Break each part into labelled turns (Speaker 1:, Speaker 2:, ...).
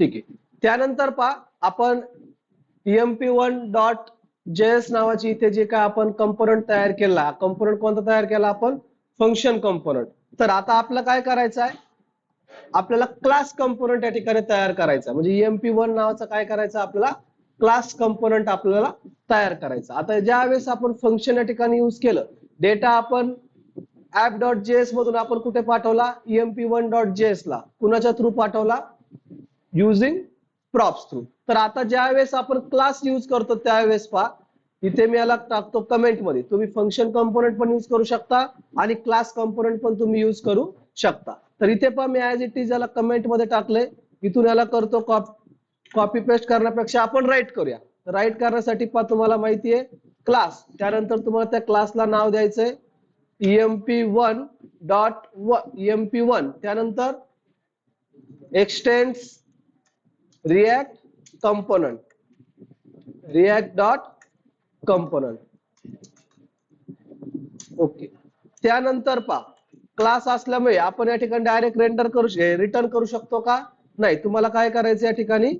Speaker 1: ठीक आहे. त्यानंतर पहा आपण emp1.js नावाची इथे जे काय आपण कंपोनंट तयार केला, कंपोनंट कोणता तयार केला आपण? Function component. तर आता आपलं काय करायचं आहे? आपल्याला क्लास कंपोनंट या ठिकाणी तयार करायचा, म्हणजे emp1 नावाचा काय करायचं आपल्याला? क्लास कंपोनंट आपल्याला तयार करायचा. आता ज्या वेळेस आपण फंक्शन या ठिकाणी यूज केलं, डेटा आपण app.js मधून आपण कुठे पाठवला? emp1.js ला. कुणाच्या थ्रू पाठवला? Using props through. तर आता ज्या वेळेस आपण क्लास यूज करतो त्यावेळेस पहा, इथे मी याला टाकतो कमेंट मध्ये. तुम्ही फंक्शन कंपोनंट पण यूज करू शकता आणि क्लास कंपोनंट पण तुम्ही यूज करू शकता. तर इथे पहा मी ऍज इट इज याला कमेंट मध्ये टाकले. इथून याला करतो कॉपी पेस्ट करण्यापेक्षा आपण राईट करूया. राईट करण्यासाठी पहा तुम्हाला माहिती आहे क्लास, त्यानंतर तुम्हाला त्या क्लासला नाव द्यायचंय emp1 त्यानंतर x tends react dot component. Okay. त्यानंतर पहा क्लास असल्यामुळे आपण या ठिकाणी डायरेक्ट रिटर्न करू शकतो का? नाही. तुम्हाला काय करायचं या ठिकाणी?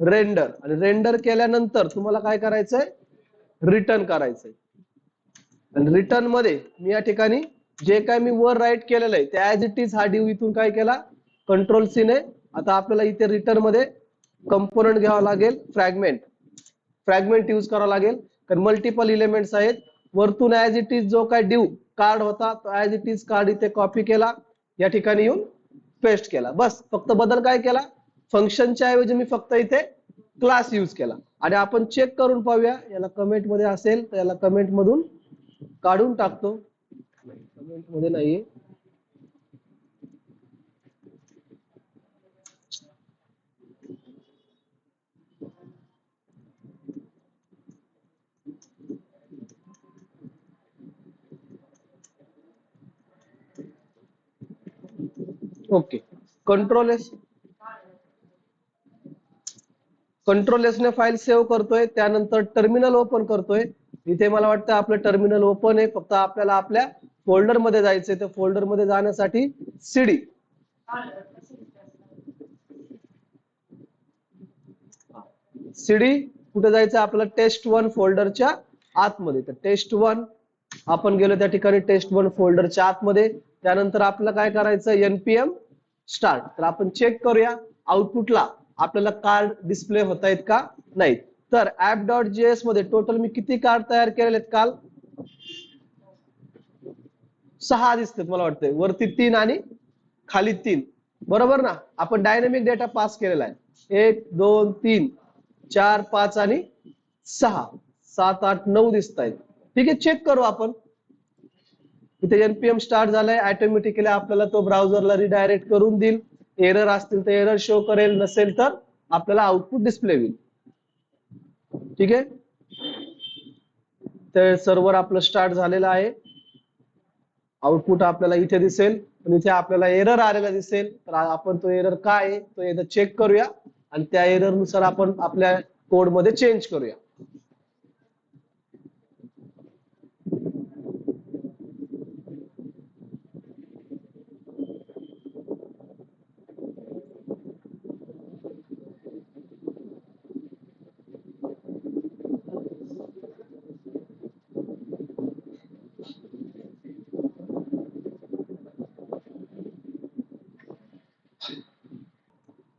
Speaker 1: रेंडर. आणि रेंडर केल्यानंतर तुम्हाला काय करायचंय? रिटर्न करायचंय. आणि रिटर्न मध्ये मी या ठिकाणी जे काय मी वर राईट केलेलं आहे त्या ऍज इट इज हा डिव इथून काय केला? कंट्रोल सी ने. आता आपल्याला इथे रिटर्न मध्ये कंपोनंट घ्यावा लागेल, फ्रॅगमेंट यूज करावा लागेल, कारण मल्टिपल एलिमेंट्स आहेत. वरतून ऍज इट इज जो काय डिव कार्ड होता तो ऍज इट इज कार्ड इथे कॉपी केला, या ठिकाणी येऊन पेस्ट केला. बस फक्त बदल काय केला? फंक्शनच्या ऐवजी मी फक्त इथे क्लास यूज केला. आणि आपण चेक करून पाहूया, याला कमेंट मध्ये असेल तर याला कमेंट मधून काढून टाकतो. कमेंट मध्ये नाहीये. ओके. कंट्रोल एस ने फाईल सेव्ह करतोय. त्यानंतर टर्मिनल ओपन करतोय. इथे मला वाटतं आपलं टर्मिनल ओपन आहे. फक्त आपल्याला आपल्या फोल्डर मध्ये जायचंय. तर फोल्डर मध्ये जाण्यासाठी सीडी कुठे जायचं? आपलं टेस्ट1 फोल्डरच्या आतमध्ये. तर टेस्ट1 आपण गेलो त्या ठिकाणी टेस्ट1 फोल्डरच्या आतमध्ये. त्यानंतर आपल्याला काय करायचं? npm start. तर आपण चेक करूया आउटपुटला आपल्याला कार्ड डिस्प्ले होत आहेत का? नाही. तर app.js मध्ये टोटल मी किती कार्ड तयार केलेले आहेत काल? 6 दिसतात मला वाटतंय. वरती 3 आणि खाली 3. बरोबर ना? आपण डायनॅमिक डेटा पास केलेला आहे. 1 2 3 4 5 आणि 6 7 8 9 दिसत आहेत. ठीक आहे. चेक करू आपण. इथे npm स्टार्ट झालाय. ऑटोमॅटिकली आपल्याला तो ब्राउझरला रिडायरेक्ट करून देईल. एरर असतील तर एरर शो करेल, नसेल तर आपल्याला आउटपुट डिस्प्ले होईल. ठीक आहे. तर सर्व्हर आपलं स्टार्ट झालेलं आहे. आउटपुट आपल्याला इथे दिसेल, पण इथे आपल्याला एरर आलेला दिसेल. तर आपण तो एरर काय आहे तो एकदा चेक करूया आणि त्या एरर नुसार आपण आपल्या कोड मध्ये चेंज करूया.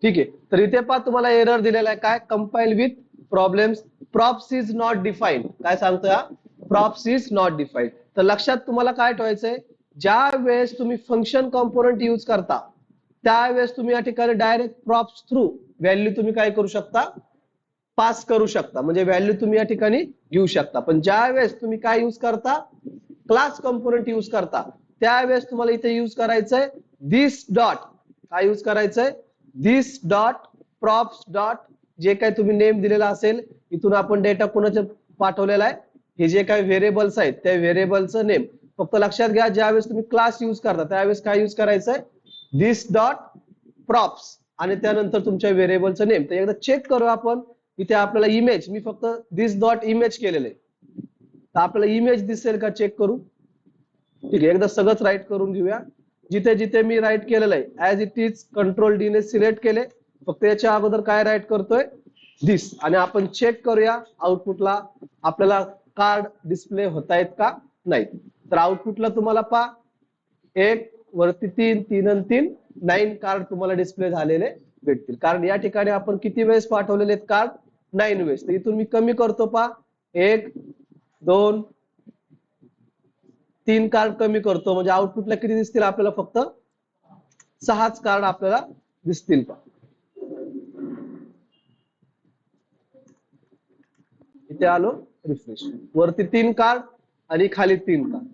Speaker 1: ठीक आहे. तर इथे पहा तुम्हाला एरर दिलेला आहे काय? Compile with problems, props is not defined. काय सांगतोय हा? Props is not defined. तर लक्षात तुम्हाला काय ठेवायचंय? ज्या वेळेस तुम्ही फंक्शन कंपोनंट यूज करता त्यावेळेस तुम्ही या ठिकाणी डायरेक्ट प्रॉप्स थ्रू व्हॅल्यू तुम्ही काय करू शकता? पास करू शकता. म्हणजे व्हॅल्यू तुम्ही या ठिकाणी घेऊ शकता. पण ज्या वेळेस तुम्ही काय यूज करता? क्लास कंपोनंट यूज करता त्यावेळेस तुम्हाला इथे यूज करायचंय दिस डॉट. काय यूज करायचंय? दिस डॉट प्रॉप्स डॉट. जे काही तुम्ही नेम दिलेला असेल, इथून आपण डेटा कोणाच्या पाठवलेला आहे, हे जे काही व्हेरिएबल्स आहेत त्या व्हेरिएबलचं नेम. फक्त लक्षात घ्या ज्यावेळेस तुम्ही क्लास यूज करता त्यावेळेस काय यूज करायचंय? दिस डॉट प्रॉप्स आणि त्यानंतर तुमच्या व्हेरिएबलचं नेम. तर एकदा चेक करू आपण. इथे आपल्याला इमेज, मी फक्त दिस डॉट इमेज केलेलं आहे. तर आपल्याला इमेज दिसेल का चेक करू. ठीक आहे. एकदा सगळंच राईट करून घेऊया. जिथे जिथे मी राईट केलेलं आहे as it is control D ने सिलेक्ट केले. फक्त याच्या अगोदर काय राईट करतोय दिस, आणि आपण चेक करूया आउटपुटला आपल्याला कार्ड डिस्प्ले होत आहेत का नाही. तर आउटपुटला तुम्हाला पहा 1 वरती 3 3 आणि 3 9 कार्ड तुम्हाला डिस्प्ले झालेले भेटतील. कारण या ठिकाणी आपण किती वेळेस पाठवलेले आहेत कार्ड 9 वेळेस. तर इथून मी कमी करतो पहा 1 2 3 कार्ड कमी करतो म्हणजे आउटपुटला किती दिसतील आपल्याला फक्त 6च कार्ड आपल्याला दिसतील पहा. इथे आलो रिफ्रेश, वरती 3 कार्ड आणि खाली 3 कार्ड.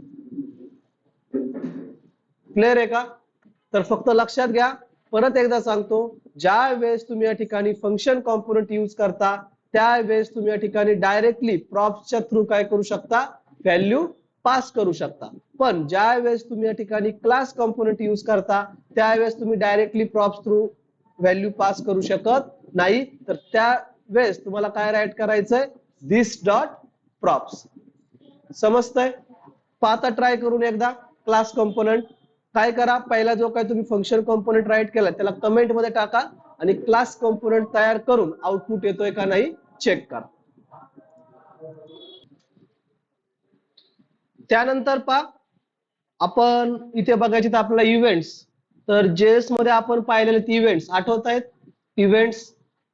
Speaker 1: क्लिअर आहे का. तर फक्त लक्षात घ्या, परत एकदा सांगतो, ज्या वेळेस तुम्ही या ठिकाणी फंक्शन कॉम्पोनंट यूज करता त्यावेळेस तुम्ही या ठिकाणी डायरेक्टली प्रॉप्सच्या थ्रू काय करू शकता व्हॅल्यू पास करू शकता. पण ज्या वेळेस तुम्ही या ठिकाणी क्लास कॉम्पोनंट यूज करता त्यावेळेस तुम्ही directly props through value pass करू शकत नाही. तर त्या वेळेस तुम्हाला काय राईट करायचंय दिस डॉट प्रॉप्स. समजतंय. आता ट्राय करून एकदा क्लास कॉम्पोनंट काय करा, पहिला जो काय तुम्ही फंक्शन कॉम्पोनंट राईट केला त्याला कमेंट मध्ये टाका आणि क्लास कॉम्पोनंट तयार करून आउटपुट येतोय का नाही चेक करा. त्यानंतर पहा आपण इथे बघायचे तर आपल्याला इव्हेंट्स. तर जेएस मध्ये आपण पाहिलेले इव्हेंट्स आठवत आहेत. इव्हेंट्स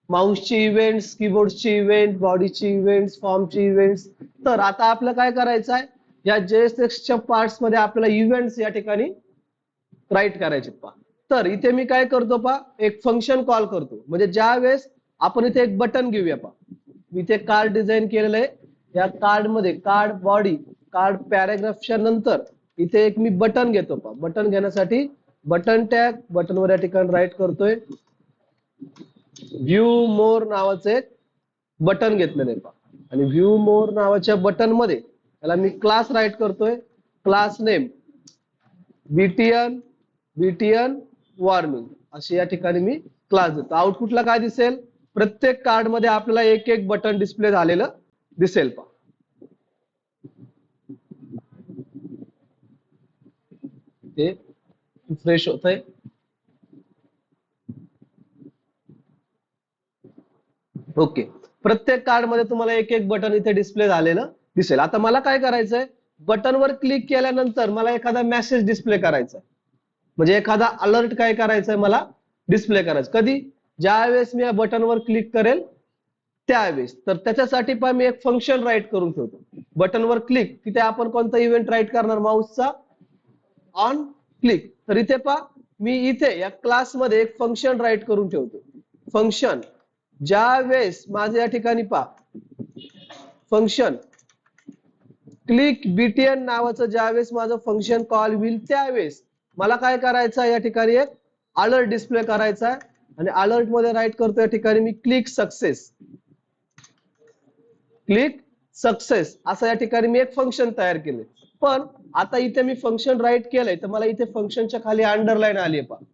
Speaker 1: माऊसचे इव्हेंट्स, कीबोर्डचे इव्हेंट, बॉडीचे इव्हेंट्स, फॉर्मचे इव्हेंट्स. तर आता आपल्याला काय करायचं आहे या जेएसएक्सच्या पार्ट्स मध्ये आपल्याला इव्हेंट्स या ठिकाणी राईट करायचे पहा. तर इथे मी काय करतो पहा एक फंक्शन कॉल करतो. म्हणजे ज्या वेळेस आपण इथे एक बटन घेऊया पहा, इथे कार्ड डिझाईन केलेलं आहे. या कार्ड मध्ये कार्ड बॉडी कार्ड पॅराग्राफच्या नंतर इथे एक मी बटन घेतो पहा. बटन घेण्यासाठी बटन टॅग बटनवर या ठिकाणी राईट करतोय व्ह्यू मोर नावाचं एक बटन घेतलेलं आहे पहा. आणि व्ह्यू मोर नावाच्या बटन मध्ये त्याला मी क्लास राईट करतोय. क्लास नेम बीटीएन वॉर्निंग अशी या ठिकाणी मी क्लास देतो. आउटपुटला काय दिसेल प्रत्येक कार्ड मध्ये आपल्याला एक एक बटन डिस्प्ले झालेलं दिसेल पहा. ते फ्रेश होत आहे. ओके. प्रत्येक कार्ड मध्ये तुम्हाला एक एक बटन इथे डिस्प्ले झालेलं दिसेल. आता मला काय करायचंय बटनवर क्लिक केल्यानंतर मला एखादा मेसेज डिस्प्ले करायचा आहे. म्हणजे एखादा अलर्ट काय करायचंय मला डिस्प्ले करायचं. कधी ज्या वेळेस मी या बटनवर क्लिक करेल त्यावेळेस. तर त्याच्यासाठी पण मी एक फंक्शन राईट करून ठेवतो. बटनवर क्लिक तिथे आपण कोणता इव्हेंट राईट करणार माऊसचा ऑन क्लिक. तर इथे पहा मी इथे या क्लास मध्ये एक फंक्शन राईट करून ठेवतो. फंक्शन ज्या वेळेस माझं या ठिकाणी पहा फंक्शन क्लिक बीटीएन नावाचं ज्यावेळेस माझं फंक्शन कॉल होईल त्यावेळेस मला काय करायचं आहे या ठिकाणी एक अलर्ट डिस्प्ले करायचा आहे. आणि अलर्ट मध्ये राईट करतो या ठिकाणी मी क्लिक सक्सेस असं या ठिकाणी मी एक फंक्शन तयार केले. पण आता इथे मी फंक्शन राईट केलंय तर मला इथे फंक्शनच्या खाली अंडरलाईन आली आहे पहा.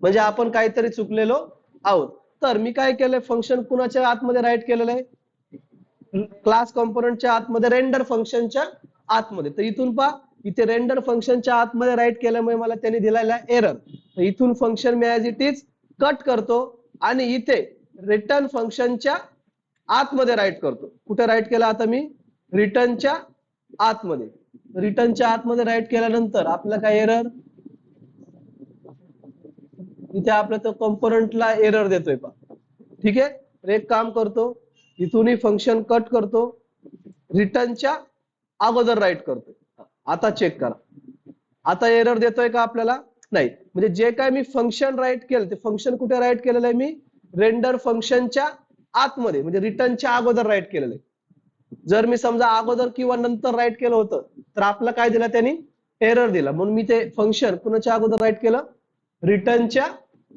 Speaker 1: म्हणजे आपण काहीतरी चुकलेलो आहोत. तर मी काय केलंय फंक्शन कुणाच्या आतमध्ये राईट केलेलं आहे क्लास कॉम्पोनंटच्या आतमध्ये रेंडर फंक्शनच्या आतमध्ये. तर इथून पहा इथे रेंडर फंक्शनच्या आतमध्ये राईट केल्यामुळे मला त्यांनी दिलेला एरर. तर इथून function me as it is cut करतो आणि इथे रिटर्न फंक्शनच्या आतमध्ये राईट करतो. कुठे राईट केला आता मी रिटर्नच्या आतमध्ये. रिटर्नच्या आतमध्ये राईट केल्यानंतर आपला काय एरर इथे आपल्या तो कॉम्पोनंटला एरर देतोय पहा. ठीक आहे. तर एक काम करतो इथूनही फंक्शन कट करतो रिटर्नच्या अगोदर राईट करतो. आता चेक करा आता एरर देतोय का आपल्याला नाही. म्हणजे जे काय मी फंक्शन राईट केलं ते फंक्शन कुठे राईट केलेलं आहे मी रेंडर फंक्शनच्या आतमध्ये म्हणजे रिटर्नच्या अगोदर राईट केलेलं आहे. जर मी समजा अगोदर किंवा नंतर राईट केलं होतं तर आपलं काय दिलं त्यांनी एरर दिला. म्हणून मी ते फंक्शन कुणाच्या अगोदर राईट केलं रिटर्नच्या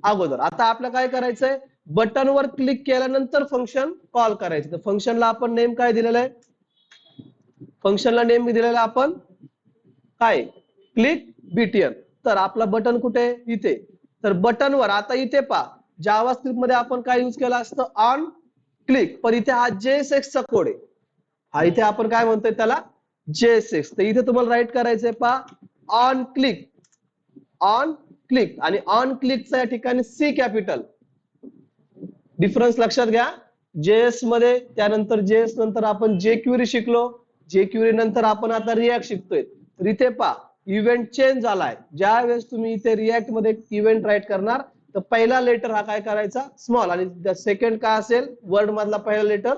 Speaker 1: अगोदर. आता आपल्याला काय करायचंय बटनवर क्लिक केल्यानंतर फंक्शन कॉल करायचं. तर फंक्शनला आपण नेम काय दिलेलं आहे फंक्शनला नेम दिलेला आपण काय क्लिक बीटीएन. तर आपला बटन कुठे इथे. तर बटनवर आता इथे पहा जावास्क्रिप्ट मध्ये आपण काय यूज केलं असतं ऑन क्लिक. पण इथे हा JSX चा कोड आहे. हा इथे आपण काय म्हणतोय त्याला JSX. तर इथे तुम्हाला राईट करायचंय पहा ऑन क्लिक आणि ऑन क्लिकचा या ठिकाणी C कॅपिटल डिफरन्स लक्षात घ्या. जेएस मध्ये त्यानंतर जेएस नंतर आपण जे क्युरी शिकलो, जे क्युरी नंतर आपण आता रिॲक्ट शिकतोय. तर इथे पहा इव्हेंट चेंज झालाय. ज्या वेळेस तुम्ही इथे रिॲक्ट मध्ये इव्हेंट राईट करणार तर पहिला लेटर हा काय करायचा स्मॉल आणि सेकंड काय असेल वर्ड मधला पहिला लेटर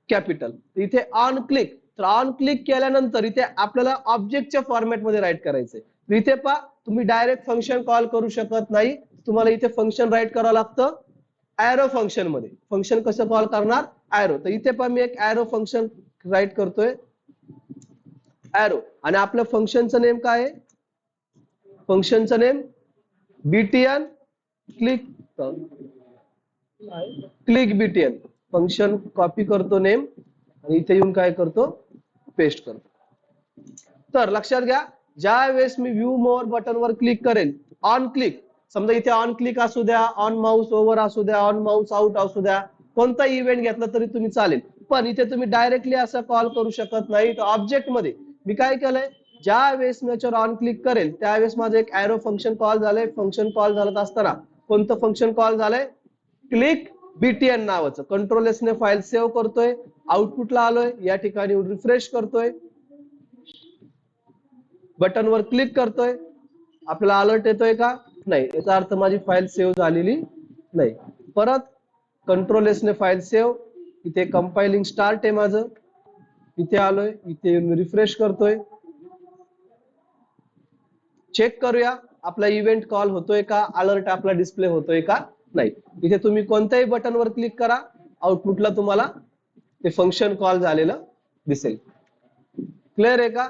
Speaker 1: कॅपिटल. इथे ऑन क्लिक, तर ऑन क्लिक केल्यानंतर इथे आपल्याला ऑब्जेक्टच्या फॉर्मॅटमध्ये राईट करायचंय. इथे पहा तुम्ही डायरेक्ट फंक्शन कॉल करू शकत नाही, तुम्हाला इथे फंक्शन राईट करावं लागतं ऍरो फंक्शन मध्ये. फंक्शन कसं कॉल करणार ऍरो. तर इथे पण मी एक ऍरो फंक्शन राईट करतोय ऍरो आणि आपल्या फंक्शनचं नेम काय आहे, फंक्शनचं name BTN click click BTN. Function copy करतो नेम आणि इथे येऊन काय करतो पेस्ट करतो. तर लक्षात घ्या ज्या वेळेस मी व्ह्यू मोर बटनवर क्लिक करेल ऑन क्लिक, समजा इथे ऑन क्लिक असू द्या, ऑन माउस ओव्हर असू द्या, ऑन माउस आउट असू द्या, कोणता इव्हेंट घेतला तरी तुम्ही चालेल. पण इथे तुम्ही डायरेक्टली असं कॉल करू शकत नाही. तर ऑब्जेक्ट मध्ये मी काय केलंय ज्या वेळेस मी याच्यावर ऑन क्लिक करेल त्यावेळेस माझं एक ऍरो फंक्शन कॉल झालंय. फंक्शन कॉल झालं असताना कोणतं फंक्शन कॉल झालंय क्लिक बीटीएन नावाचं. कंट्रोल एस ने फाईल सेव्ह करतोय, आउटपुटला आलोय, या ठिकाणी रिफ्रेश करतोय, बटनवर क्लिक करतोय, आपल्याला अलर्ट येतोय का नाही, याचा अर्थ माझी फाईल सेव्ह झालेली नाही. परत कंट्रोल एस ने फाईल सेव्ह, इथे कंपायलिंग स्टार्ट आहे माझं, इथे आलोय, इथे रिफ्रेश करतोय, चेक करूया आपला इव्हेंट कॉल होतोय का, अलर्ट आपला डिस्प्ले होतोय का नाही. इथे तुम्ही कोणत्याही बटनवर क्लिक करा, आउटपुटला तुम्हाला ते फंक्शन कॉल झालेलं दिसेल. क्लिअर आहे का.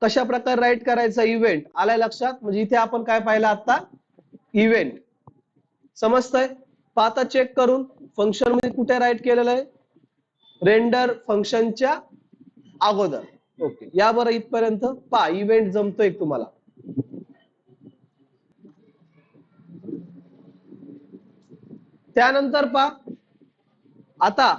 Speaker 1: कशा प्रकारे राईट करायचा इव्हेंट आलाय लक्षात. म्हणजे इथे आपण काय पाहिलं आता इव्हेंट समजतंय. पाहता चेक करून फंक्शन मध्ये कुठे राईट केलेलं आहे रेंडर फंक्शनच्या अगोदर. ओके या बरं इथपर्यंत पा इव्हेंट जमतोय तुम्हाला. त्यानंतर पा आता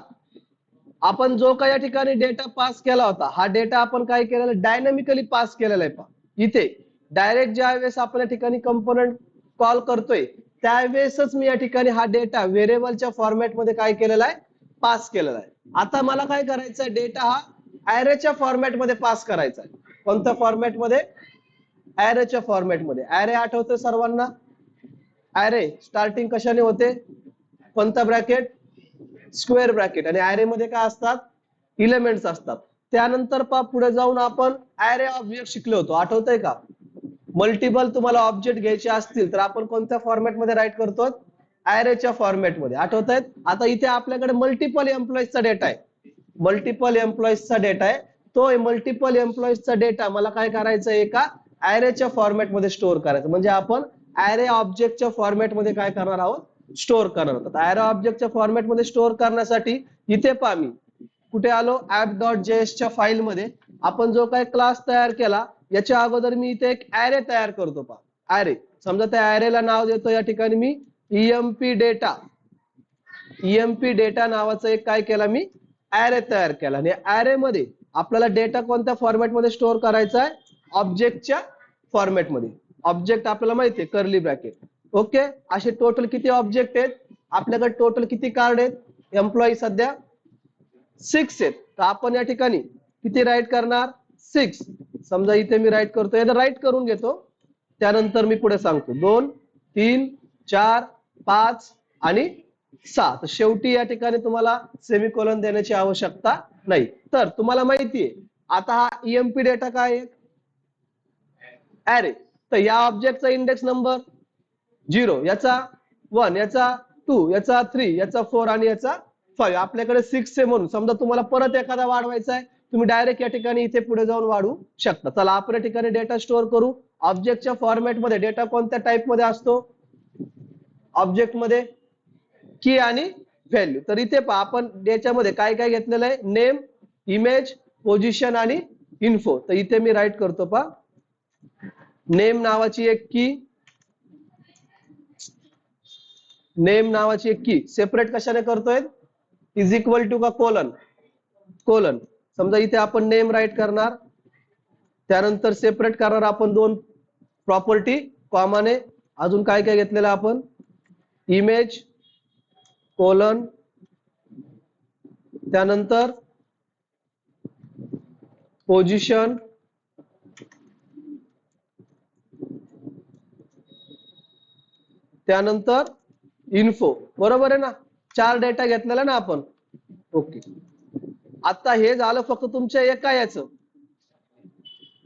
Speaker 1: आपण जो काही या ठिकाणी डेटा पास केला होता हा डेटा आपण काय केलेला डायनॅमिकली पास केलेला आहे. पा इथे डायरेक्ट ज्या वेळेस आपण या ठिकाणी कंपोनंट कॉल करतोय त्यावेळेसच मी या ठिकाणी हा डेटा व्हेरिएबलच्या फॉर्मॅटमध्ये काय केलेला आहे पास केलेला आहे. आता मला काय करायचं डेटा हा ऍरेच्या फॉर्मॅटमध्ये पास करायचा आहे. कोणत्या फॉर्मॅटमध्ये ऍरेच्या फॉर्मॅटमध्ये. ऍरे आठवतोय सर्वांना, ऍरे स्टार्टिंग कशाने होते कोणता ब्रॅकेट स्क्वेअर ब्रॅकेट आणि ऍरे मध्ये काय असतात एलिमेंट्स असतात. त्यानंतर पा पुढे जाऊन आपण ऍरे ऑब्जेक्ट शिकलो होतो आठवतंय का. मल्टिपल तुम्हाला ऑब्जेक्ट घ्यायचे असतील तर आपण कोणत्या फॉर्मॅट मध्ये राईट करतो ऍरेच्या फॉर्मॅट मध्ये आठवतायत. आता इथे आपल्याकडे मल्टिपल एम्प्लॉईजचा डेटा आहे, मल्टिपल एम्प्लॉईजचा डेटा आहे. तो मल्टिपल एम्प्लॉईजचा डेटा मला काय करायचं एका ऍरेच्या फॉर्मॅट मध्ये स्टोअर करायचं. म्हणजे आपण ऍरे ऑब्जेक्टच्या फॉर्मॅट मध्ये काय करणार आहोत स्टोअर करणार आहोत. ऍरे ऑब्जेक्टच्या फॉर्मॅट मध्ये स्टोअर करण्यासाठी इथे पहा मी कुठे आलो app.js च्या फाईल मध्ये. आपण जो काही क्लास तयार केला याच्या अगोदर मी इथे एक ऍरे तयार करतो. पहा ऍरे समजा त्या ऍरेला नाव देतो या ठिकाणी मी emp डेटा नावाचं एक काय केला मी ऍरे तयार केला. आणि ऍरे मध्ये आपल्याला डेटा कोणत्या फॉर्मॅट मध्ये स्टोअर करायचा आहे ऑब्जेक्टच्या फॉर्मॅट मध्ये. ऑब्जेक्ट आपल्याला माहिती आहे कर्ली ब्रॅकेट. ओके असे टोटल किती ऑब्जेक्ट आहेत आपल्याकडे, टोटल किती कार्ड आहेत एम्प्लॉई सध्या 6 आहेत. तर आपण या ठिकाणी किती राईट करणार 6. समजा इथे मी राईट करतो, याला राईट करून घेतो त्यानंतर मी पुढे सांगतो 2 3 4 5 आणि 6. तर शेवटी या ठिकाणी तुम्हाला सेमीकोलन देण्याची आवश्यकता नाही. तर तुम्हाला माहिती आहे आता हा ईएमपी डेटा काय आहे ऍरे. तर या ऑब्जेक्टचा इंडेक्स नंबर 0, याचा 1, याचा 2, याचा 3, याचा 4 आणि याचा 5. आपल्याकडे 6 आहे म्हणून समजा तुम्हाला परत एखादा वाढवायचा आहे तुम्ही डायरेक्ट या ठिकाणी इथे पुढे जाऊन वाढवू शकता. चला आपण या ठिकाणी डेटा स्टोअर करू. ऑब्जेक्टच्या फॉर्मॅट मध्ये डेटा कोणत्या टाइप मध्ये असतो ऑब्जेक्ट मध्ये की आणि व्हॅल्यू. तर इथे पहा आपण याच्यामध्ये काय काय घेतलेलं आहे नेम इमेज पोझिशन आणि इन्फो. तर इथे मी राईट करतो पहा नेम नावाची एक की, नेम नावाची एक की सेपरेट कशाने करतोय इज इक्वल टू का कोलन, कोलन. समजा इथे आपण नेम राईट करणार त्यानंतर सेपरेट करणार आपण 2 प्रॉपर्टी कॉमाने. अजून काय काय घेतलेलं आपण इमेज कोलन त्यानंतर पोझिशन, त्यानंतर इन्फो. बरोबर आहे ना, 4 डेटा घेतलेला ना आपण. ओके, आता हे झालं फक्त तुमच्या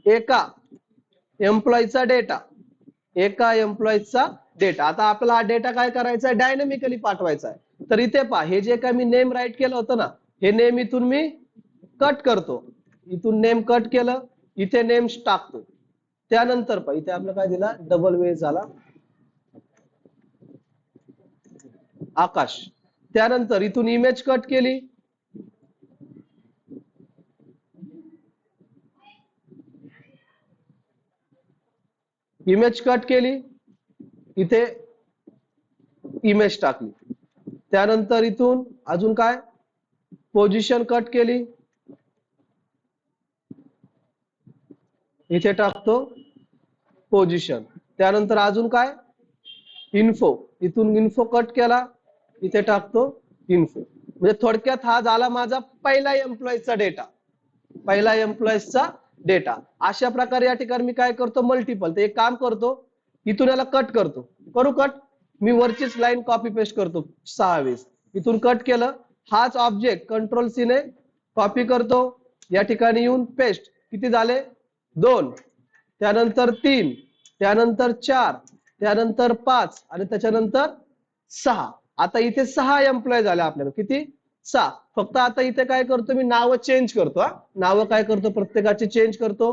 Speaker 1: एका एम्प्लॉईचा डेटा, एका एम्प्लॉईचा डेटा. आता आपला हा डेटा काय करायचा आहे, डायनॅमिकली पाठवायचा आहे. तर इथे पहा, हे जे काय मी नेम राईट केलं होतं ना, हे नेम इथून मी कट करतो. इथून नेम कट केलं, इथे नेम टाकतो. त्यानंतर पहा, इथे आपलं काय दिला, डबल वेज झाला आकाश. त्यानंतर इथून इमेज कट केली, इमेज कट केली, इथे इमेज टाकली. त्यानंतर इथून अजून काय, पोझिशन कट केली, इथे टाकतो पोझिशन. त्यानंतर अजून काय, इन्फो, इथून इन्फो कट केला, इथे टाकतो इन्फो. म्हणजे थोडक्यात हा झाला माझा पहिला एम्प्लॉईचा डेटा, पहिला एम्प्लॉईचा डेटा. अशा प्रकारे या ठिकाणी मी काय करतो, मल्टिपल. तर एक काम करतो, इथून याला कट करतो. करू कट, मी वरचीच लाईन कॉपी पेस्ट करतो 6 वेळेस. इथून कट केलं, हाच ऑब्जेक्ट कंट्रोल सी ने कॉपी करतो, या ठिकाणी येऊन पेस्ट. किती झाले, 2, त्यानंतर 3, त्यानंतर 4, त्यानंतर 5 आणि त्याच्यानंतर 6. आता इथे 6 एम्प्लॉय झाले आपल्याला. किती, 6. फक्त आता इथे काय करतो, मी नाव चेंज करतो. नाव काय करतो, प्रत्येकाची चेंज करतो.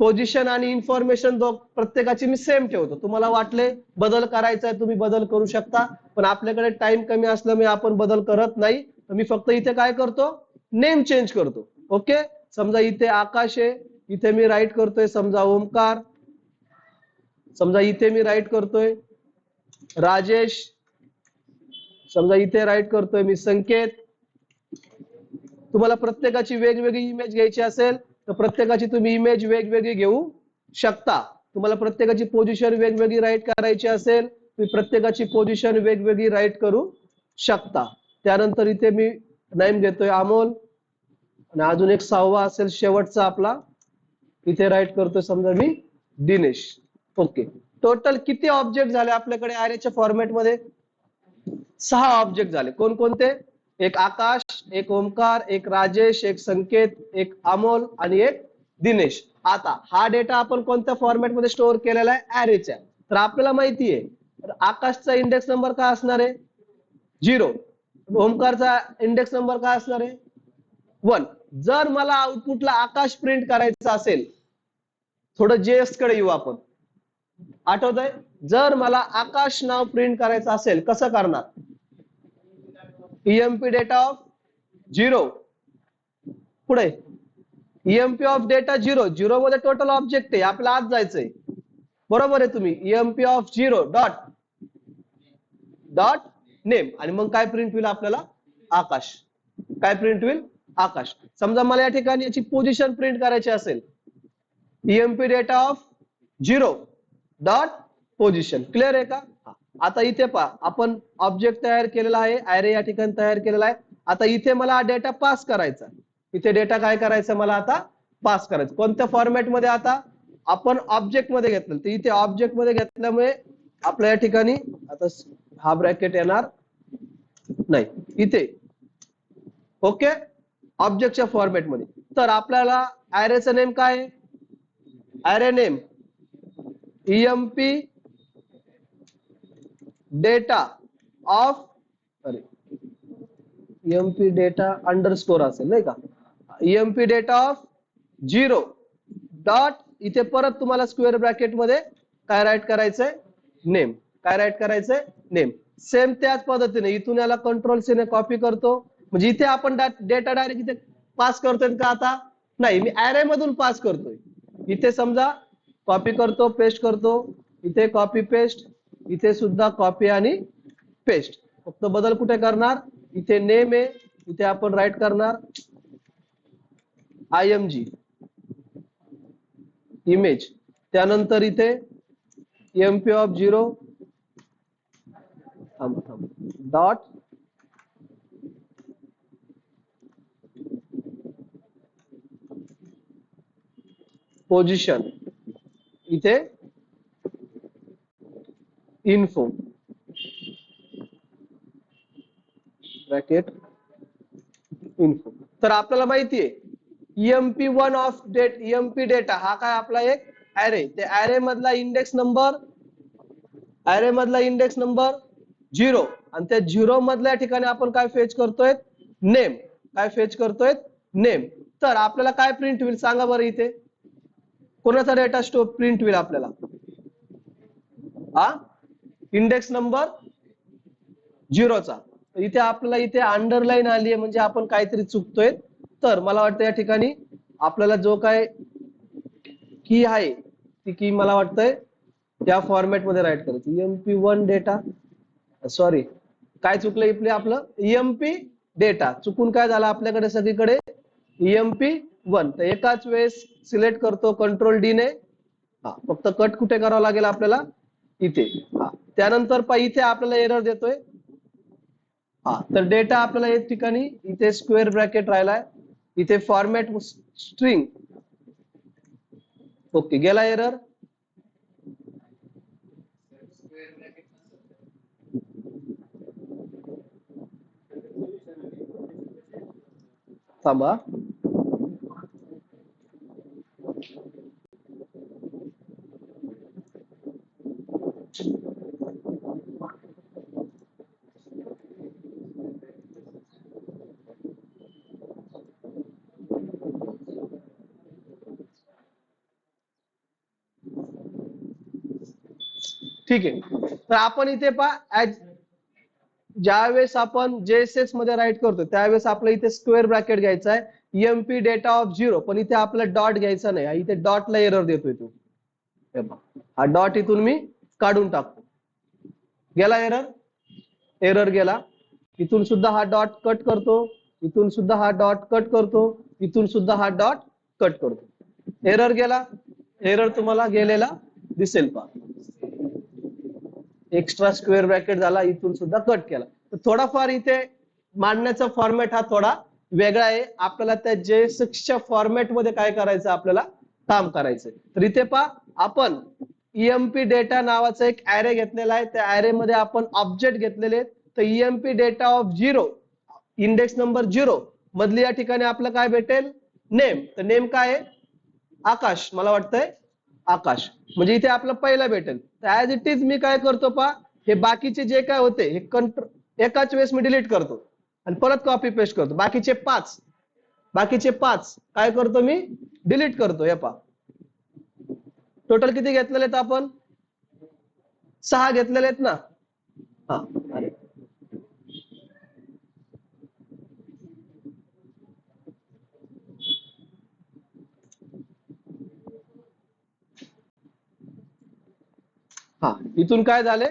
Speaker 1: पोझिशन आणि इन्फॉर्मेशन प्रत्येकाची मी सेम ठेवतो. तुम्हाला वाटले बदल करायचा आहे, तुम्ही बदल करू शकता, पण आपल्याकडे टाइम कमी असल्यामुळे आपण बदल करत नाही. तर मी फक्त इथे काय करतो, नेम चेंज करतो. ओके, समजा इथे आकाश आहे, इथे मी राईट करतोय समजा ओमकार. समजा इथे मी राईट करतोय राजेश. समजा इथे राईट करतोय मी संकेत. तुम्हाला प्रत्येकाची वेगवेगळी इमेज घ्यायची असेल तर प्रत्येकाची तुम्ही इमेज वेगवेगळी घेऊ शकता. तुम्हाला प्रत्येकाची पोझिशन वेगवेगळी राईट करायची असेल, तुम्ही प्रत्येकाची पोझिशन वेगवेगळी राईट करू शकता. त्यानंतर इथे मी नेम घेतोय अमोल, आणि अजून एक 6वा असेल शेवटचा आपला, इथे राईट करतोय समजा मी दिनेश. ओके, टोटल किती ऑब्जेक्ट झाले आपल्याकडे अरेच्या फॉर्मॅटमध्ये, 6 ऑब्जेक्ट झाले. कोणकोणते, एक आकाश, एक ओमकार, एक राजेश, एक संकेत, एक अमोल आणि एक दिनेश. आता हा डेटा आपण कोणत्या फॉर्मॅटमध्ये स्टोअर केलेला आहे, अरेच्या. तर आपल्याला माहिती आहे आकाशचा इंडेक्स नंबर काय असणार आहे, 0. ओमकारचा इंडेक्स नंबर काय असणार आहे, 1. जर मला आउटपुटला आकाश प्रिंट करायचं असेल, थोडं जेएस कडे येऊ आपण. आठवतंय, जर मला आकाश नाव प्रिंट करायचं असेल कसं करणार, ईएमपी डेटा ऑफ 0, पुढे ईएमपी ऑफ डेटा 0. 0 मध्ये टोटल ऑब्जेक्ट आहे, आपल्याला आज जायचंय. बरोबर आहे, तुम्ही ईएमपी ऑफ 0 डॉट नेम, आणि मग काय प्रिंट होईल आपल्याला, आकाश. काय प्रिंट होईल, आकाश. समजा मला या ठिकाणी याची पोझिशन प्रिंट करायची असेल, EMP data of 0 dot position. Clear आहे का. आता इथे पहा, आपण ऑब्जेक्ट तयार केलेला आहे, अरे या ठिकाणी तयार केलेला आहे. आता इथे मला डेटा पास करायचा, इथे डेटा काय करायचा मला आता पास करायचं. कोणत्या फॉर्मॅट मध्ये, आता आपण ऑब्जेक्ट मध्ये घेतलं, तर इथे ऑब्जेक्ट मध्ये घेतल्यामुळे आपल्या या ठिकाणी आता हा ब्रॅकेट येणार नाही इथे. ओके, ऑब्जेक्टच्या फॉर्मॅट मध्ये. तर आपल्याला अरेचं नेम काय आहे, अरे नेम ईएमपी डेटा ऑफ, अरे ईएमपी डेटा अंडरस्कोर असेल नाही का, ईएमपी डेटा ऑफ 0 डॉट, इथे परत तुम्हाला स्क्वेअर ब्रॅकेट मध्ये काय राईट करायचंय, नेम. काय राईट करायचंय, नेम. सेम त्याच पद्धतीने इथून याला कंट्रोल सी ने कॉपी करतो. म्हणजे इथे आपण डेटा डायरेक्ट इथे पास करतोय का, आता नाही, मी अरे मधून पास करतोय. इथे समजा कॉपी करतो, पेस्ट करतो, इथे कॉपी पेस्ट, इथे सुद्धा कॉपी आणि पेस्ट. फक्त बदल कुठे करणार, इथे नेम आहे, इथे आपण राईट करणार IMG इमेज. त्यानंतर इथे एमपी ऑफ 0 डॉट पोझिशन, इथे इन्फो ब्रॅकेट इन्फो. तर आपल्याला माहिती आहे EMP1 of date EMP data हा काय आपला एक ऍरे, ते ऍरे मधला इंडेक्स नंबर 0 आणि त्या 0 मधल्या ठिकाणी आपण काय फेच करतोय, नेम. काय फेच करतोय, नेम. तर आपल्याला काय प्रिंट होईल सांगा बरं, इथे कोणाचा डेटा स्टोर प्रिंट होईल आपल्याला, हा इंडेक्स नंबर 0चा. इथे आपल्याला इथे अंडरलाईन आली आहे म्हणजे आपण काहीतरी चुकतोय. तर मला वाटतं या ठिकाणी आपल्याला जो काय की आहे ती की मला वाटतंय त्या फॉर्मॅट मध्ये राईट करायचं. EMP1 डेटा, सॉरी काय चुकलं इथे आपलं, EMP डेटा चुकून काय झालं आपल्याकडे सगळीकडे EMP1. तर एकाच वेळेस सिलेक्ट करतो कंट्रोल डी ने. हा फक्त कट कुठे करावं लागेल आपल्याला, इथे. हा त्यानंतर इथे आपल्याला एरर देतोय. हा तर डेटा आपल्याला एक ठिकाणी इथे स्क्वेअर ब्रॅकेट राहिलाय, इथे फॉर्मॅट स्ट्रिंग. ओके गेला एरर. थांबा, ठीक आहे. तर आपण इथे ज्यावेळेस आपण JSX मध्ये राईट करतो त्यावेळेस आपलं इथे स्क्वेअर ब्रॅकेट घ्यायचा आहे, EMP डेटा ऑफ 0. पण इथे आपला डॉट घ्यायचा नाही, इथे डॉटला एरर देतोय तो. हा डॉट इथून मी काढून टाकतो. गेला एरर, एरर गेला. इथून सुद्धा हा डॉट कट करतो, इथून सुद्धा हा डॉट कट करतो, इथून सुद्धा हा डॉट कट करतो. एरर गेला, एरर तुम्हाला गेलेला दिसेल पहा. एक्स्ट्रा स्क्वेअर ब्रॅकेट झाला, इथून सुद्धा कट केला. तर थोडाफार इथे मांडण्याचा फॉर्मॅट हा थोडा वेगळा आहे. आपल्याला त्या JSX फॉर्मॅट मध्ये काय करायचं, आपल्याला काम करायचंय. तर इथे पहा आपण EMP डेटा नावाचा एक ऍरे घेतलेला आहे, त्या ऍरे मध्ये आपण ऑब्जेक्ट घेतलेले आहेत. तर EMP data of 0 index number 0 मधली या ठिकाणी आपलं काय भेटेल, नेम. तर नेम काय आहे, आकाश. मला वाटतंय आकाश, म्हणजे इथे आपलं पहिला भेटेल. तर ऍज इट इज मी काय करतो पहा, हे बाकीचे जे काय होते हे एकाच वेळेस मी डिलीट करतो आणि परत कॉपी पेस्ट करतो. बाकीचे पाच काय करतो मी, डिलीट करतो. हे पहा टोटल किती घेतलेले आहेत आपण, 6 घेतलेले आहेत ना. हा अरे हा इथून काय झाले,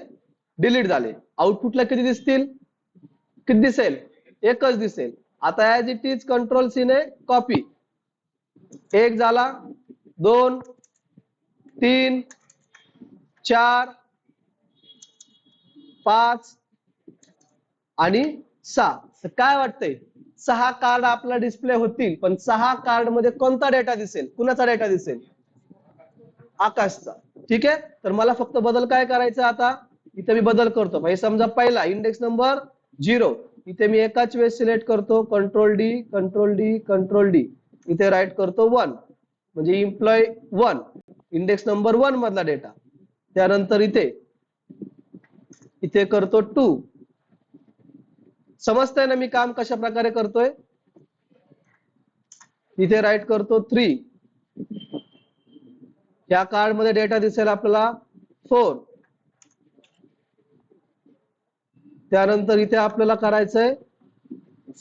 Speaker 1: डिलीट झाले. आउटपुटला किती दिसतील, किती दिसेल, एकच दिसेल. आता as it is control C ने कॉपी, 1 झाला, 2 3 4 5 आणि 6. तर काय वाटतंय, 6 कार्ड आपला डिस्प्ले होतील, पण 6 कार्ड मध्ये कोणता डेटा दिसेल, कुणाचा डेटा दिसेल, आकाशचा. ठीक आहे. तर मला फक्त बदल काय करायचा, आता इथे मी बदल करतो. भाई समजा पहिला इंडेक्स नंबर 0, इथे मी एकाच वेळेस सिलेक्ट करतो control D control D control D, इथे राईट करतो 1 म्हणजे एम्प्लॉय 1 इंडेक्स नंबर 1 मधला डेटा. त्यानंतर इथे इथे करतो 2. समजतंय ना मी काम कशा प्रकारे करतोय. इथे राईट करतो 3, या कार्ड मध्ये डेटा दिसेल आपल्याला 4. त्यानंतर इथे आपल्याला करायचंय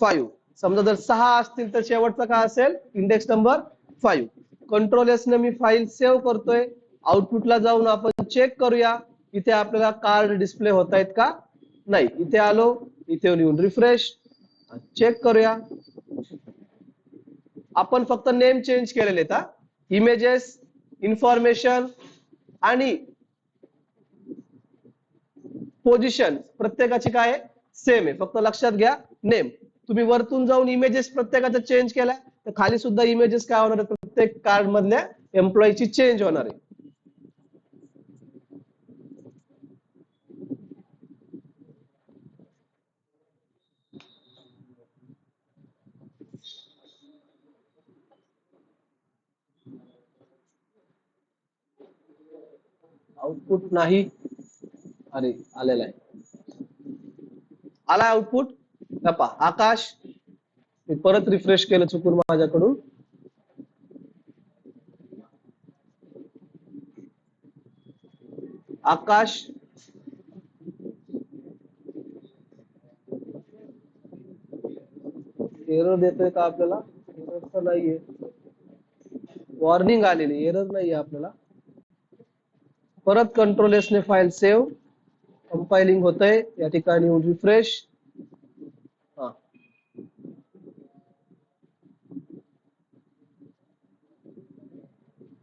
Speaker 1: 5. समजा जर 6 असतील तर शेवटचा काय असेल, इंडेक्स नंबर 5. कंट्रोल एस ने मी फाईल सेव्ह करतोय. आउटपुटला जाऊन आपण चेक करूया इथे आपल्याला कार्ड डिस्प्ले होत आहेत का नाही. इथे आलो, इथे येऊन रिफ्रेश चेक करूया. आपण फक्त नेम चेंज केलेले आहेत. इमेजेस, इन्फॉर्मेशन आणि पोझिशन प्रत्येकाची काय आहे, सेम आहे. फक्त लक्षात घ्या नेम. तुम्ही वरतून जाऊन इमेजेस प्रत्येकाचा चेंज केला तर खाली सुद्धा इमेजेस काय होणार, प्रत्येक कार्ड मधल्या एम्प्लॉईची चेंज होणार आहे. आउटपुट नाही, अरे आलेला आहे, आला आउटपुट. आकाश, मी परत रिफ्रेश केलं चुकून माझ्याकडून. आकाश, एरर देतोय का आपल्याला? एरर तर नाहीये, वॉर्निंग आलेली, एरर नाहीये आपल्याला. परत कंट्रोल एस ने फाईल सेव्ह, कंपायलिंग होतंय या ठिकाणी, रिफ्रेश.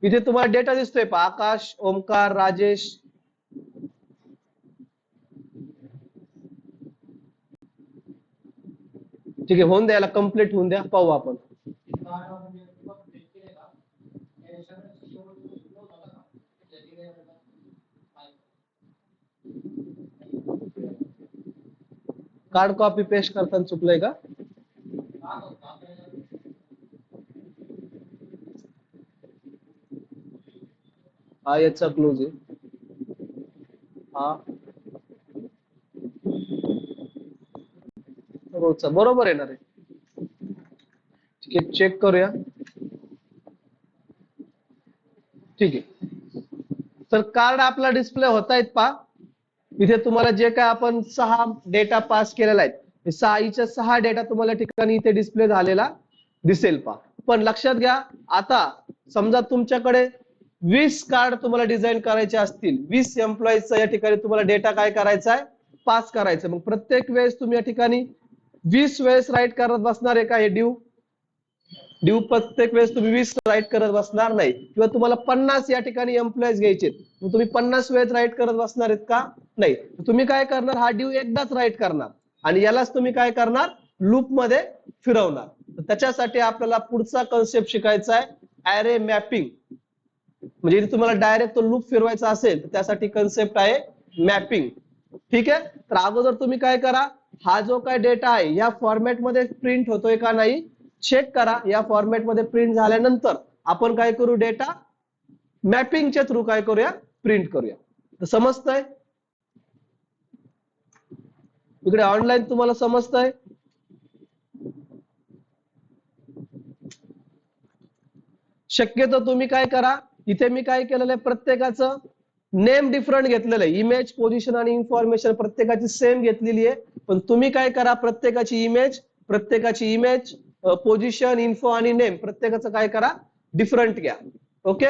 Speaker 1: इथे तुम्हाला डेटा दिसतोय पहा, आकाश, ओमकार, राजेश. ठीक आहे, होऊन द्यायला, कम्प्लीट होऊन द्या, पाहू आपण. कार्ड कॉपी पेस्ट करताना चुकलंय का? हा याचा क्लोज आहे. हा रोजचा बरोबर येणार आहे. ठीक आहे, चेक करूया. ठीक आहे, तर कार्ड आपला डिस्प्ले होत आहेत पहा. इथे तुम्हाला जे काय आपण 6 डेटा पास केलेला आहे, 6 डेटा तुम्हाला ठिकाणी इथे डिस्प्ले झालेला दिसेल पहा. पण लक्षात घ्या, आता समजा तुमच्याकडे 20 कार्ड तुम्हाला डिझाईन करायचे असतील, 20 एम्प्लॉईजचा या ठिकाणी तुम्हाला डेटा काय करायचा आहे, पास करायचा. मग प्रत्येक वेळेस तुम्ही या ठिकाणी 20 वेळेस राईट करत बसणार आहे का? हे ड्यू प्रत्येक वेळेस तुम्ही 20 राईट करत बसणार नाही, किंवा तुम्हाला 50 या ठिकाणी एम्प्लॉईज घ्यायचे, मग तुम्ही 50 वेळेस राईट करत बसणार आहेत का? नाही. तुम्ही काय करणार, हा ड्यू एकदाच राईट करणार आणि यालाच तुम्ही काय करणार, लूप मध्ये फिरवणार. त्याच्यासाठी आपल्याला पुढचा कन्सेप्ट शिकायचा आहे, ऍरे मॅपिंग. म्हणजे तुम्हाला डायरेक्ट तो लूप फिरवायचा असेल तर त्यासाठी कन्सेप्ट आहे मॅपिंग. ठीक आहे, तर अगोदर तुम्ही काय करा, हा जो काय डेटा आहे या फॉर्मॅट मध्ये प्रिंट होतोय का नाही चेक करा. या फॉर्मॅट मध्ये प्रिंट झाल्यानंतर आपण काय करू, डेटा मॅपिंगच्या थ्रू काय करूया, प्रिंट करूया. तर समजतंय इकडे ऑनलाईन, तुम्हाला समजतंय? शक्यतो तुम्ही काय करा, इथे मी काय केलेलं आहे, प्रत्येकाचं नेम डिफरंट घेतलेलं आहे. इमेज, पोझिशन आणि इन्फॉर्मेशन प्रत्येकाची सेम घेतलेली आहे. पण तुम्ही काय करा, प्रत्येकाची इमेज, पोझिशन, इन्फो आणि नेम प्रत्येकाचं काय करा, डिफरंट घ्या. ओके,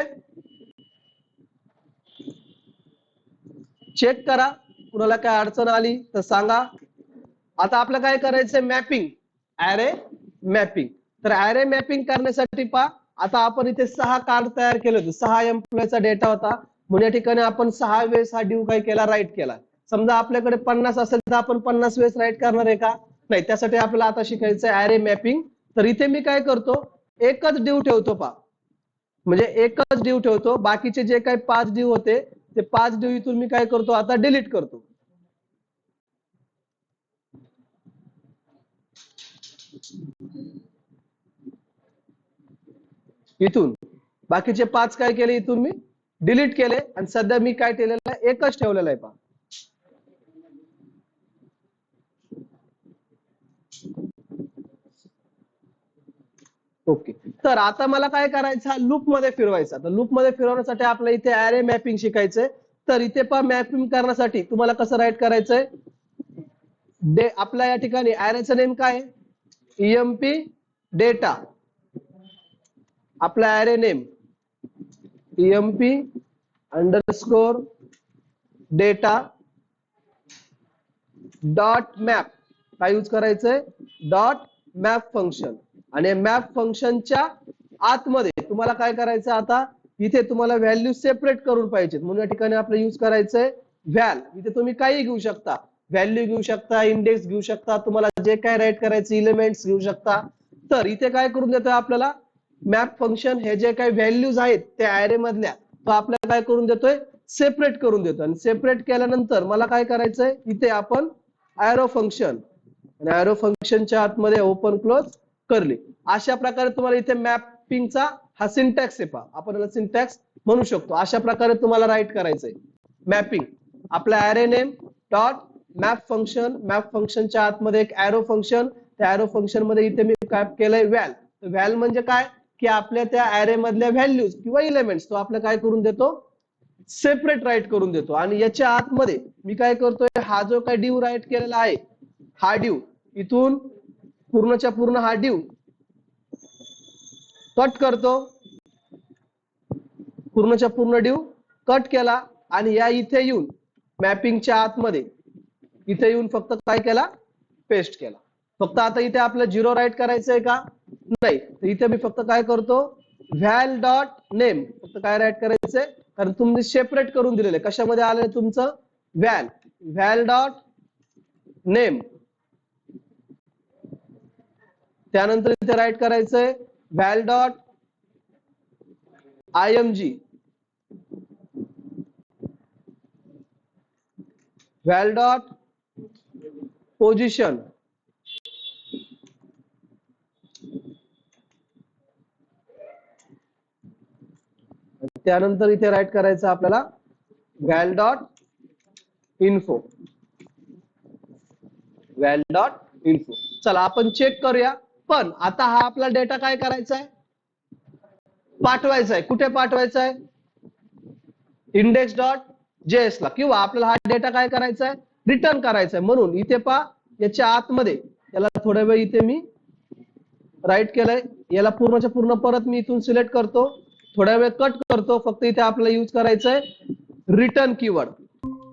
Speaker 1: चेक करा, कुणाला काय अडचण आली तर सांगा. आता आपलं काय करायचंय, मॅपिंग, ऍरे मॅपिंग. तर ऍरे मॅपिंग करण्यासाठी पहा, आता आपण इथे 6 कार्ड तयार केले होते, 6 एम्प्लॉईचा डेटा होता, म्हणून या ठिकाणी आपण 6 वेळेस हा ड्यू काय केला, राईट केला. समजा आपल्याकडे 50 असेल तर आपण 50 वेळेस राईट करणार आहे का? नाही. त्यासाठी आपल्याला आता शिकायचं ऍरे मॅपिंग. तर इथे मी काय करतो, एकच ड्यू ठेवतो पहा, म्हणजे एकच ड्यू ठेवतो. बाकीचे जे काही 5 ड्यू होते ते 5 ड्यू इथून मी काय करतो, आता डिलीट करतो. इथून बाकीचे 5 काय केले, इथून मी डिलीट केले आणि सध्या मी काय केलेलं आहे, एकच ठेवलेलं आहे पहा. ओके, तर आता मला काय करायचं, लूप मध्ये फिरवायचा. तर लूप मध्ये फिरवण्यासाठी आपल्याला इथे ऍरे मॅपिंग शिकायचंय. तर इथे पहा, मॅपिंग करण्यासाठी तुम्हाला कसं राईट करायचंय, आपल्या या ठिकाणी ऍरेचं नेम काय, ईएमपी डेटा. आपला array name EMP underscore data dot map. काय यूज करायचंय, डॉट मॅप फंक्शन. आणि मॅप फंक्शनच्या आतमध्ये तुम्हाला काय करायचं, आता इथे तुम्हाला व्हॅल्यू सेपरेट करून पाहिजे, म्हणून या ठिकाणी आपल्याला यूज करायचंय व्हॅल. इथे तुम्ही काही घेऊ शकता, व्हॅल्यू घेऊ शकता, इंडेक्स घेऊ शकता, तुम्हाला जे काय राईट करायचं एलिमेंट्स घेऊ शकता. तर इथे काय करून देतोय आपल्याला, मॅप फंक्शन हे जे काही व्हॅल्यूज आहेत त्या ऍरे मधल्या तो आपल्याला काय करून देतोय, सेपरेट करून देतो. आणि सेपरेट केल्यानंतर मला काय करायचंय, इथे आपण ऍरो फंक्शन आणि ऍरो फंक्शनच्या आतमध्ये ओपन क्लोज करली. अशा प्रकारे तुम्हाला इथे मॅपिंगचा हा सिंटॅक्स आहे पहा, आपण याला सिंटॅक्स म्हणू शकतो. अशा प्रकारे तुम्हाला राईट करायचंय मॅपिंग. आपला array name dot map function, map फंक्शनच्या आतमध्ये एक ऍरो फंक्शन, त्या ऍरो फंक्शन मध्ये इथे मी काय केलंय, व्हॅल. व्हॅल म्हणजे काय की आपल्या त्या ऍरे मधल्या व्हॅल्यूज किंवा इलेमेंट्स तो आपल्याला काय करून देतो, सेपरेट राईट करून देतो. आणि याच्या आतमध्ये मी काय करतोय, हा जो काय डिव राईट केलेला आहे, हा डिव इथून पूर्णच्या पूर्ण हा डिव कट करतो, पूर्णच्या पूर्ण डिव कट केला आणि या इथे येऊन मॅपिंगच्या आतमध्ये इथे येऊन फक्त काय केला, पेस्ट केला. फक्त आता इथे आपलं 0 राईट करायचंय का, नाही. तर इथे मी फक्त काय करतो, व्हॅल डॉट नेम फक्त काय राईट करायचंय, कारण तुम्ही सेपरेट करून दिलेले. कशामध्ये आलंय तुमचं, व्हॅल, व्हॅल डॉट नेम. त्यानंतर इथे राईट करायचंय व्हॅल डॉट IMG, व्हॅल डॉट पोझिशन, त्यानंतर इथे राईट करायचं आपल्याला व्हॅल डॉट इन्फो, व्हॅल डॉट इन्फो. चला आपण चेक करूया. पण आता हा आपला डेटा काय करायचा आहे, पाठवायचा आहे. कुठे पाठवायचा आहे, इंडेक्स डॉट जेएस ला, किंवा आपल्याला हा डेटा काय करायचा आहे, रिटर्न करायचा आहे. म्हणून इथे पहा याच्या आतमध्ये याला थोड्या वेळ इथे मी राईट केलंय, याला पूर्णच्या पूर्ण परत मी इथून सिलेक्ट करतो, थोड्या वेळ कट करतो. फक्त इथे आपल्याला यूज करायचंय रिटर्न कीवर्ड.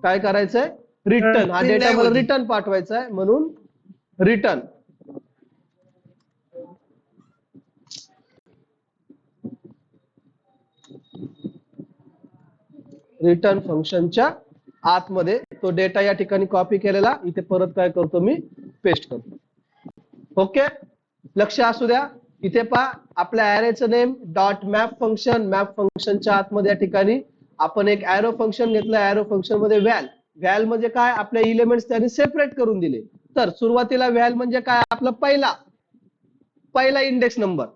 Speaker 1: काय करायचंय, रिटर्न. हा डेटा मला रिटर्न पाठवायचा आहे म्हणून रिटर्न. रिटर्न फंक्शनच्या आतमध्ये तो डेटा या ठिकाणी कॉपी केलेला इथे परत काय करतो, मी पेस्ट करतो. ओके, लक्ष असू द्या. इथे पहा आपल्या ऍरेचं name dot map function, map फंक्शनच्या आतमध्ये या ठिकाणी आपण एक ऍरो फंक्शन घेतलं. ऍरो फंक्शन मध्ये व्हॅल, व्हॅल म्हणजे काय, आपल्या इलेमेंट्स त्यांनी सेपरेट करून दिले. तर सुरुवातीला व्हॅल म्हणजे काय, आपला पहिला इंडेक्स नंबर.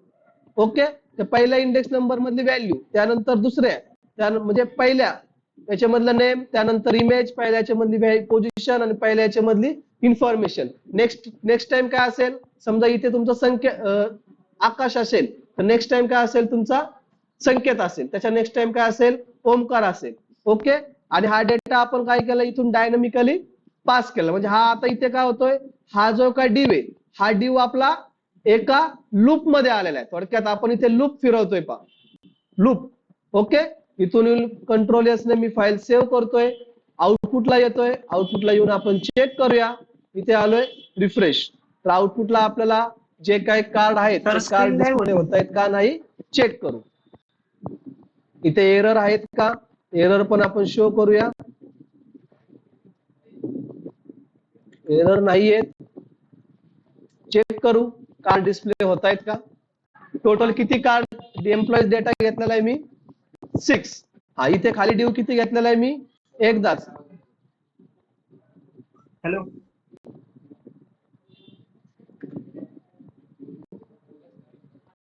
Speaker 1: ओके, तर पहिल्या इंडेक्स नंबर मधली व्हॅल्यू, त्यानंतर दुसऱ्या म्हणजे पहिल्या याच्यामधलं नेम, त्यानंतर इमेज, पहिल्या याच्यामधली पोझिशन आणि पहिल्या याच्यामधली इन्फॉर्मेशन. नेक्स्ट टाइम काय असेल, समजा इथे तुमचं संख्या आकाश असेल तर नेक्स्ट टाइम काय असेल, तुमचा संकेत असेल. त्याच्या नेक्स्ट टाइम काय असेल, ओमकार असेल. ओके, आणि हा डेटा आपण काय केला, इथून डायनामिकली पास केला. म्हणजे हा आता इथे काय होतोय, हा जो काय डिव आहे, हा डिव आपला एका लूप मध्ये आलेला आहे. थोडक्यात आपण इथे लूप फिरवतोय पहा, लूप. ओके, इथून कंट्रोल एस ने मी फाईल सेव्ह करतोय, आउटपुटला येतोय. आउटपुटला येऊन आपण चेक करूया. इथे आलोय, रिफ्रेश. तर आउटपुटला आपल्याला जे काही कार्ड आहेत ते कार्ड डिस्प्ले होत आहेत का नाही चेक करू. इथे एरर आहेत का, एरर पण आपण शो करूया. एरर नाहीयेत, चेक करू कार्ड डिस्प्ले होत आहेत का. टोटल किती कार्ड एम्प्लॉईज डेटा घेतलेला आहे मी, 6. हा, इथे खाली ड्यू किती घेतलेला आहे मी, एकदाच.
Speaker 2: हॅलो